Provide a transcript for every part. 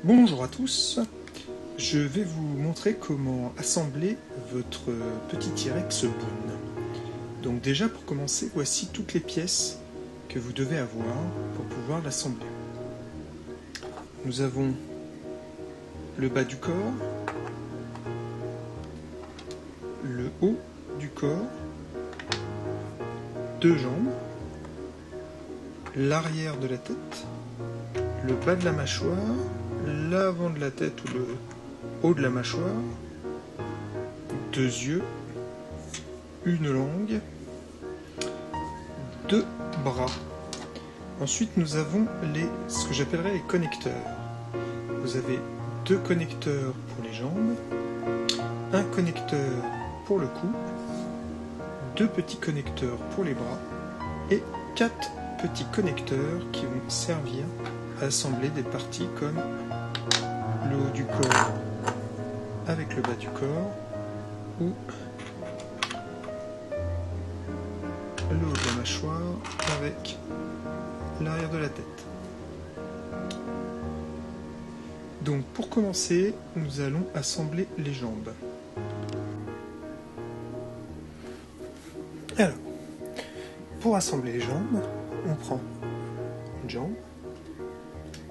Bonjour à tous, je vais vous montrer comment assembler votre petit T-Rex Boone. Donc déjà pour commencer, voici toutes les pièces que vous devez avoir pour pouvoir l'assembler. Nous avons le bas du corps, le haut du corps, deux jambes, l'arrière de la tête, le bas de la mâchoire, l'avant de la tête ou le haut de la mâchoire, deux yeux, une langue, deux bras. Ensuite nous avons ce que j'appellerais les connecteurs. Vous avez deux connecteurs pour les jambes, un connecteur pour le cou, deux petits connecteurs pour les bras et quatre petits connecteurs qui vont servir à assembler des parties comme le haut du corps avec le bas du corps ou le haut de la mâchoire avec l'arrière de la tête. Donc pour commencer, nous allons assembler les jambes. Alors, pour assembler les jambes, on prend une jambe,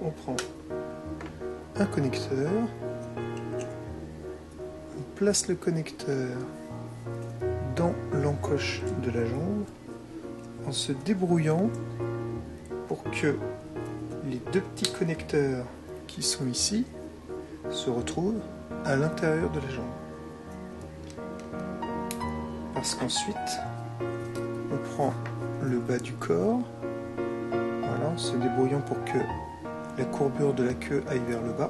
on prend un connecteur, on place le connecteur dans l'encoche de la jambe en se débrouillant pour que les deux petits connecteurs qui sont ici se retrouvent à l'intérieur de la jambe. Parce qu'ensuite, on prend le bas du corps, voilà, en se débrouillant pour que la courbure de la queue aille vers le bas,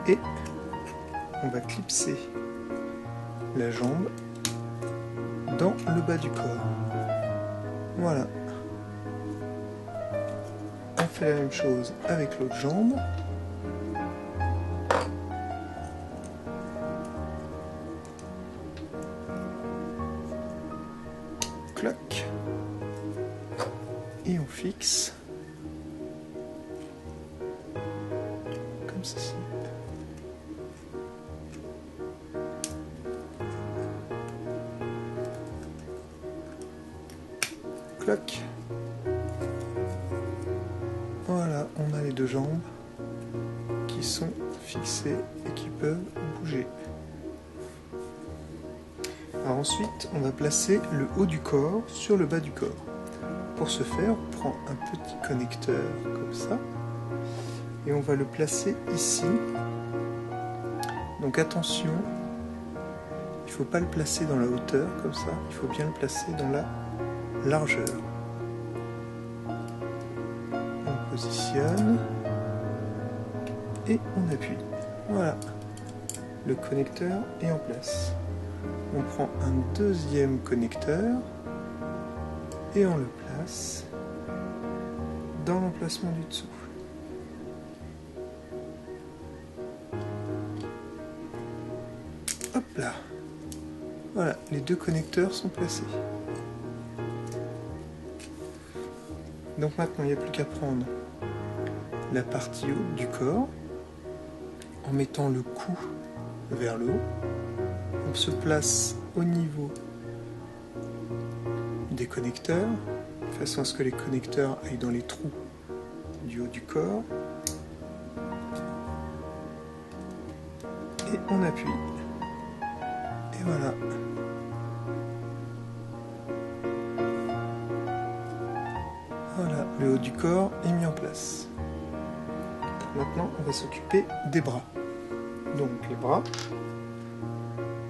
et on va clipser la jambe dans le bas du corps. Voilà. On fait la même chose avec l'autre jambe. Clac. Et on fixe comme ceci. Clac. Voilà, on a les deux jambes qui sont fixées et qui peuvent bouger. Alors ensuite, on va placer le haut du corps sur le bas du corps. Pour ce faire, on prend un petit connecteur comme ça et on va le placer ici. Donc attention, il ne faut pas le placer dans la hauteur comme ça, il faut bien le placer dans la largeur. On positionne et on appuie. Voilà, le connecteur est en place. On prend un deuxième connecteur et on le place dans l'emplacement du dessous. Hop là. Voilà, les deux connecteurs sont placés. Donc maintenant, il n'y a plus qu'à prendre la partie haute du corps en mettant le cou vers le haut. On se place au niveau des connecteurs, de façon à ce que les connecteurs aillent dans les trous du haut du corps. Et on appuie. Et voilà. Voilà, le haut du corps est mis en place. Maintenant, on va s'occuper des bras. Donc les bras,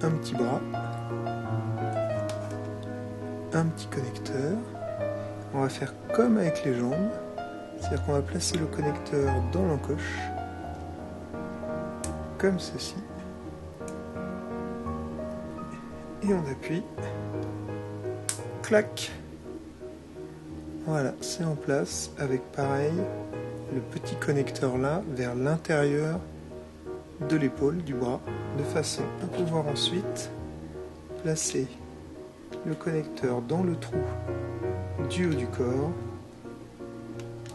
un petit bras, un petit connecteur. On va faire comme avec les jambes, c'est-à-dire qu'on va placer le connecteur dans l'encoche, comme ceci, et on appuie, clac. Voilà, c'est en place avec pareil le petit connecteur là vers l'intérieur de l'épaule du bras, de façon à pouvoir ensuite placer le connecteur dans le trou du haut du corps.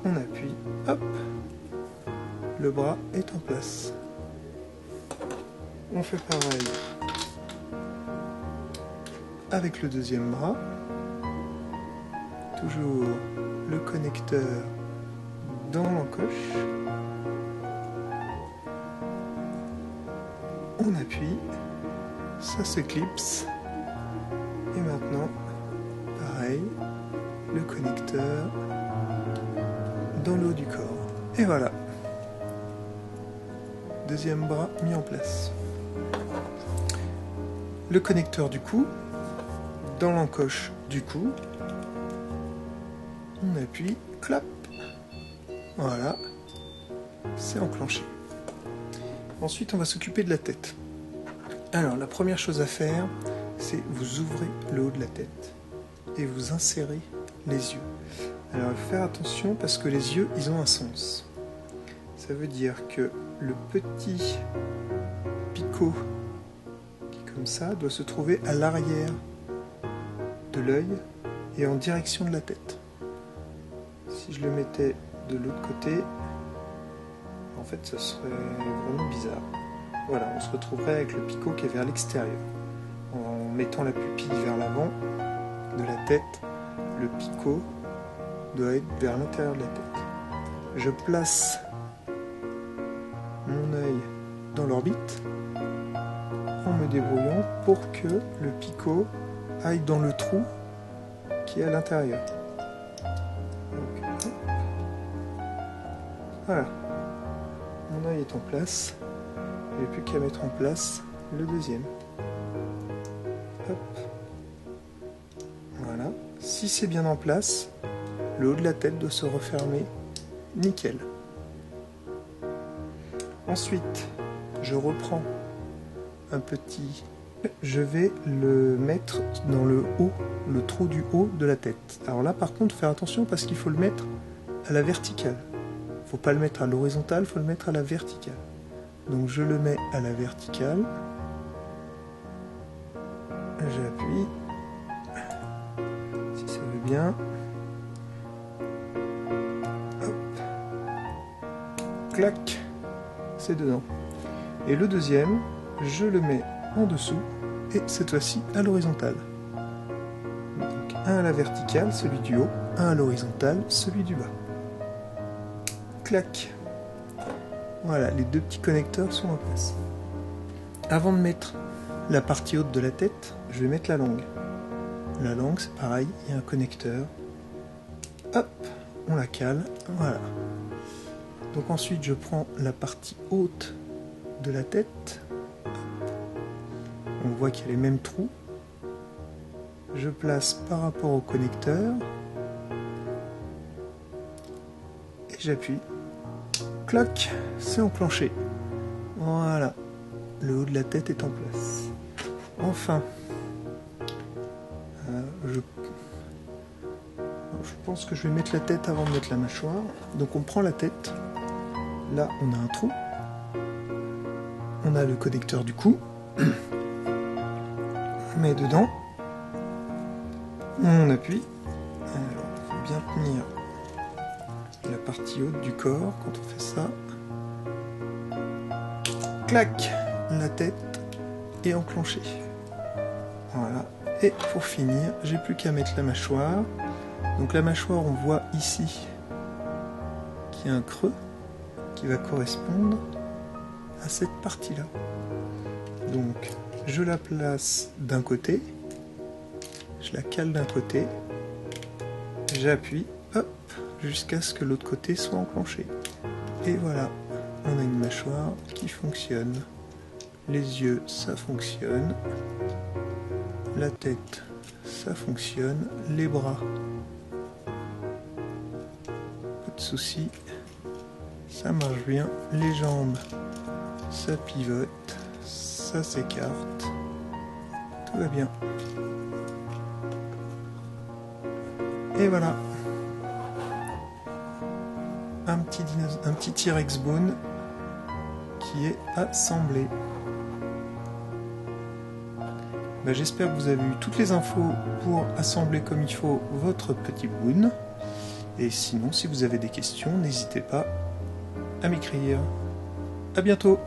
On appuie, hop, le bras est en place. On fait pareil avec le deuxième bras. Toujours le connecteur dans l'encoche. On appuie, ça s'éclipse. Et maintenant, pareil, le connecteur dans le haut du corps. Et voilà. Deuxième bras mis en place. Le connecteur du cou, dans l'encoche du cou. On appuie, clap. Voilà. C'est enclenché. Ensuite, on va s'occuper de la tête. Alors, la première chose à faire, c'est vous ouvrez le haut de la tête et vous insérez les yeux. Alors, il faut faire attention parce que les yeux, ils ont un sens. Ça veut dire que le petit picot qui est comme ça doit se trouver à l'arrière de l'œil et en direction de la tête. Si je le mettais de l'autre côté, en fait, ce serait vraiment bizarre. Voilà, on se retrouverait avec le picot qui est vers l'extérieur. En mettant la pupille vers l'avant de la tête, le picot doit être vers l'intérieur de la tête. Je place mon œil dans l'orbite en me débrouillant pour que le picot aille dans le trou qui est à l'intérieur. Voilà, mon œil est en place, il n'y a plus qu'à mettre en place le deuxième. Hop. Voilà, si c'est bien en place, le haut de la tête doit se refermer nickel. Ensuite, je reprends un petit... Je vais le mettre dans le haut, le trou du haut de la tête. Alors là, par contre, faire attention parce qu'il faut le mettre à la verticale. Faut pas le mettre à l'horizontale, faut le mettre à la verticale. Donc je le mets à la verticale. J'appuie. Si ça veut bien. Hop. Clac. C'est dedans. Et le deuxième, je le mets en dessous. Et cette fois-ci à l'horizontale. Donc un à la verticale, celui du haut. Un à l'horizontale, celui du bas. Clac. Voilà, les deux petits connecteurs sont en place. Avant de mettre la partie haute de la tête, je vais mettre la langue. La langue, c'est pareil, il y a un connecteur. Hop, on la cale, voilà. Donc ensuite, je prends la partie haute de la tête. On voit qu'il y a les mêmes trous. Je place par rapport au connecteur. Et j'appuie. Clac, c'est enclenché. Voilà, le haut de la tête est en place. Enfin, je pense que je vais mettre la tête avant de mettre la mâchoire. Donc on prend la tête. Là, on a un trou. On a le connecteur du cou. On met dedans. On appuie. Alors, il faut bien tenir la partie haute du corps quand on fait ça. Clac, la tête est enclenchée. Voilà. Et pour finir, j'ai plus qu'à mettre la mâchoire. Donc la mâchoire, on voit ici qu'il y a un creux qui va correspondre à cette partie-là. Donc je la place d'un côté, je la cale d'un côté, j'appuie, hop, jusqu'à ce que l'autre côté soit enclenché. Et voilà, on a une mâchoire qui fonctionne. Les yeux, ça fonctionne. La tête, ça fonctionne. Les bras, pas de souci, ça marche bien. Les jambes, ça pivote, ça s'écarte. Tout va bien. Et voilà. Un petit T-Rex Bone qui est assemblé. J'espère que vous avez eu toutes les infos pour assembler comme il faut votre petit Boon. Et sinon, si vous avez des questions, n'hésitez pas à m'écrire. À bientôt!